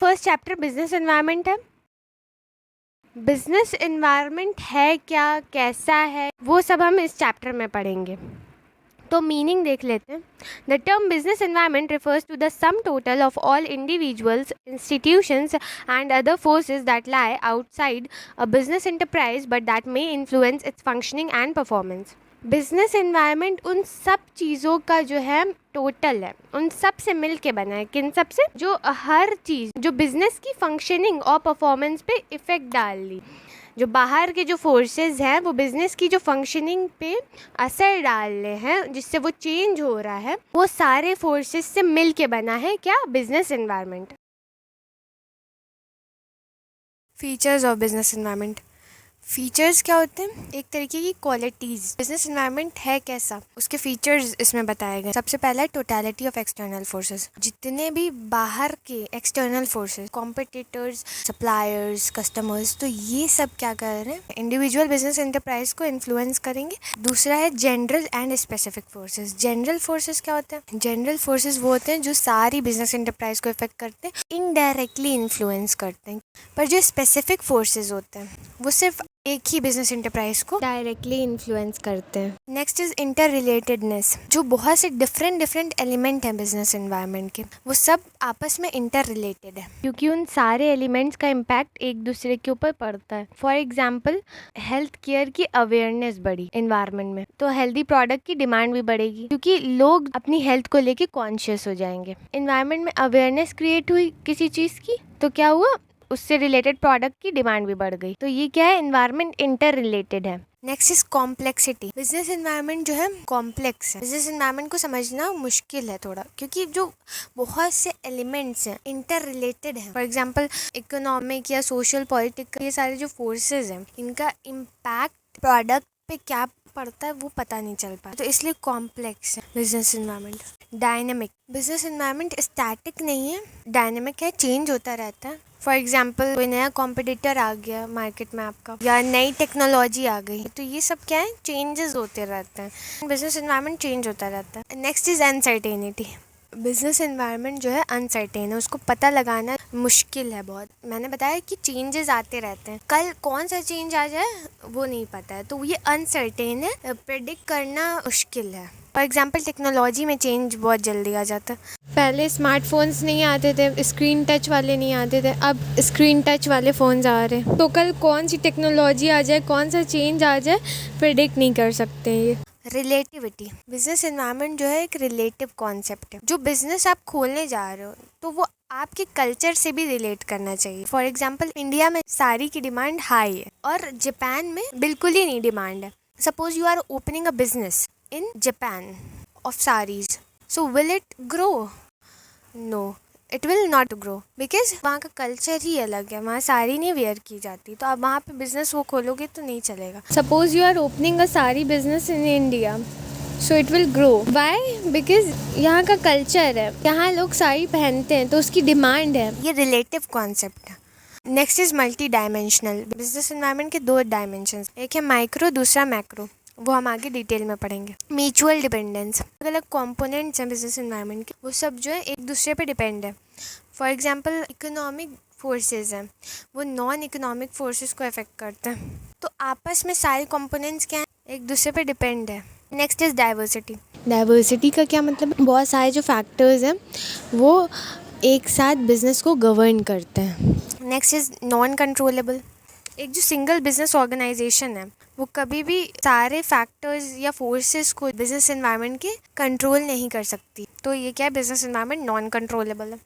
First chapter business environment है। Business environment है क्या, कैसा है, वो सब हम इस चैप्टर में पढ़ेंगे। तो मीनिंग देख लेते हैं। The term business environment refers to the sum total of all individuals, institutions and other forces that lie outside a business enterprise but that may influence its functioning and performance. Business environment उन सब चीज़ों का जो है total है, उन सब से मिल के बना है। किन सब से? जो हर चीज़ जो बिजनेस की फंक्शनिंग और परफॉर्मेंस पे इफ़ेक्ट डाल ली, जो बाहर के जो फोर्सेस हैं वो बिज़नेस की जो फंक्शनिंग पे असर डाल रहे हैं, जिससे वो चेंज हो रहा है, वो सारे फोर्सेस से मिल के बना है क्या? Business environment. Features of business environment. Features क्या होते हैं? एक तरीके की क्वालिटीज़। बिजनेस एनवायरनमेंट है कैसा, उसके फीचर्स इसमें बताए गए। सबसे पहला है टोटलिटी ऑफ एक्सटर्नल फोर्सेस। जितने भी बाहर के external forces, competitors, suppliers, customers, तो ये सब क्या कर रहे हैं? इंडिविजुअल बिजनेस एंटरप्राइज को इन्फ्लुएंस करेंगे। दूसरा है general and specific forces. General forces क्या होते हैं? जनरल फोर्सेस वो होते हैं जो सारी बिजनेस एंटरप्राइज को इफेक्ट करते हैं, इनडायरेक्टली इन्फ्लुएंस करते हैं। पर जो स्पेसिफिक फोर्सेस होते हैं वो सिर्फ एक ही बिजनेस एंटरप्राइज को डायरेक्टली इन्फ्लुएंस करते हैं। Next is inter relatedness. जो बहुत से डिफरेंट एलिमेंट हैं बिजनेस एनवायरनमेंट के, वो सब आपस में इंटर रिलेटेड है, क्योंकि उन सारे एलिमेंट्स का इम्पैक्ट एक दूसरे के ऊपर पड़ता है। फॉर एग्जाम्पल, हेल्थ केयर की अवेयरनेस बढ़ी एनवायरनमेंट में, तो हेल्दी प्रोडक्ट की डिमांड भी बढ़ेगी, क्योंकि लोग अपनी हेल्थ को लेके कॉन्शियस हो जाएंगे। एनवायरनमेंट में अवेयरनेस क्रिएट हुई किसी चीज़ की, तो क्या हुआ? उससे रिलेटेड प्रोडक्ट की डिमांड भी बढ़ गई। तो ये क्या है? एनवायरनमेंट इंटर रिलेटेड है। Next is complexity. Business environment जो है कॉम्प्लेक्स है। बिजनेस एनवायरनमेंट को समझना मुश्किल है थोड़ा, क्योंकि जो बहुत से एलिमेंट्स हैं इंटर रिलेटेड हैं। फॉर एग्जांपल, इकोनॉमिक या सोशल, पॉलिटिकल, ये सारे जो फोर्सेस हैं, इनका इम्पैक्ट प्रोडक्ट पे क्या पड़ता है वो पता नहीं चल पाता, तो इसलिए कॉम्प्लेक्स है business environment. Dynamic. Business environment static नहीं है, डायनेमिक है, चेंज होता रहता है। फॉर एग्जाम्पल, कोई नया कॉम्पिटिटर आ गया मार्केट में आपका, या नई टेक्नोलॉजी आ गई, तो ये सब क्या है? चेंजेस होते रहते हैं। बिजनेस एनवायरनमेंट चेंज होता रहता है। Next is uncertainty. Business environment जो है अनसर्टेन है, उसको पता लगाना मुश्किल है बहुत। मैंने बताया कि चेंजेस आते रहते हैं, कल कौन सा चेंज आ जाए वो नहीं पता है, तो ये अनसर्टेन है, प्रेडिक्ट करना मुश्किल है। फॉर एग्जाम्पल, टेक्नोलॉजी में चेंज बहुत जल्दी आ जाता है। पहले स्मार्टफोन्स नहीं आते थे, स्क्रीन टच वाले नहीं आते थे, अब स्क्रीन टच वाले फ़ोन्स आ रहे हैं, तो कल कौन सी टेक्नोलॉजी आ जाए, कौन सा चेंज आ जाए, प्रेडिक्ट नहीं कर सकते ये। रिलेटिविटी। बिजनेस एनवायरनमेंट जो है एक रिलेटिव कॉन्सेप्ट है। जो बिजनेस आप खोलने जा रहे हो तो वो आपके कल्चर से भी रिलेट करना चाहिए। फॉर एग्जाम्पल, इंडिया में साड़ी की डिमांड हाई है और जापान में बिल्कुल ही नहीं डिमांड है। Suppose you are opening a business in Japan of sarees, so will it grow? No, it will not grow, because वहाँ का कल्चर ही अलग है, वहाँ साड़ी नहीं वेयर की जाती, तो आप वहाँ पे बिजनेस वो खोलोगे तो नहीं चलेगा। Suppose you are opening a sari business in India, so it will grow. Why? Because यहाँ का कल्चर है, यहाँ लोग साड़ी पहनते हैं, तो उसकी डिमांड है। ये रिलेटिव कॉन्सेप्ट है। Next is multi dimensional. Business environment के दो डायमेंशन, एक है माइक्रो, दूसरा मैक्रो, वो हम आगे डिटेल में पढ़ेंगे। Mutual dependence. अलग अलग कॉम्पोनेंट्स हैं बिजनेस एनवायरनमेंट के, वो सब जो है एक दूसरे पे डिपेंड है। फॉर एग्जांपल, इकोनॉमिक फोर्सेस हैं, वो नॉन इकोनॉमिक फोर्सेस को अफेक्ट करते हैं, तो आपस में सारे कॉम्पोनेंट्स क्या हैं? एक दूसरे पे डिपेंड है। Next is diversity. डाइवर्सिटी का क्या मतलब? बहुत सारे जो फैक्टर्स हैं वो एक साथ बिजनेस को गवर्न करते हैं। Next is non controllable. एक जो सिंगल बिजनेस ऑर्गेनाइजेशन है वो कभी भी सारे फैक्टर्स या फोर्सेस को बिजनेस एनवायरनमेंट के कंट्रोल नहीं कर सकती, तो ये क्या है? बिजनेस एनवायरनमेंट नॉन कंट्रोलेबल है।